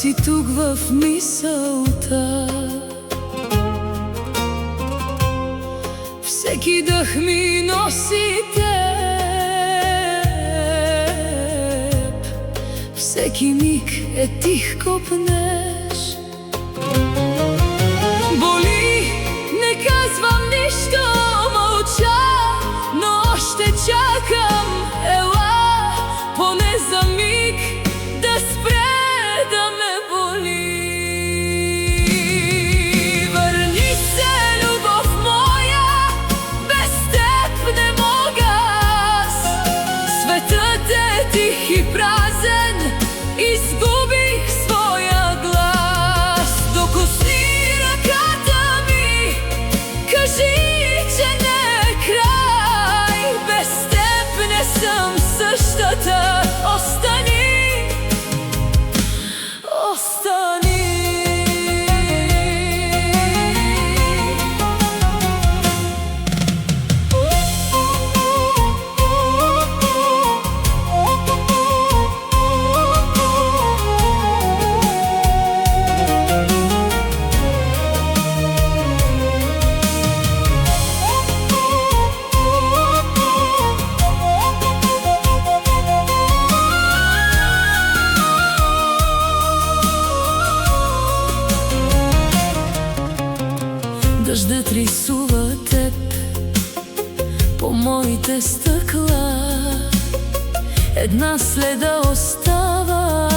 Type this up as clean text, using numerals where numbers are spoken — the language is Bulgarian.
си тук в мисълта. Всеки дъх ми носи теб, всеки миг е тих копнеш. Боли, не казвам нищо, мълча, но още чакам. Ела, поне за миг да спре да ме боли. Върни се, любов моя, без теб не мога аз. Светът е тих и празен, изгубих своя глас. Докосни ръката ми, кажи, че не е край. Без теб не съм същата. Остани, остани. Дъждът рисува теб по моите стъкла, една следа остава.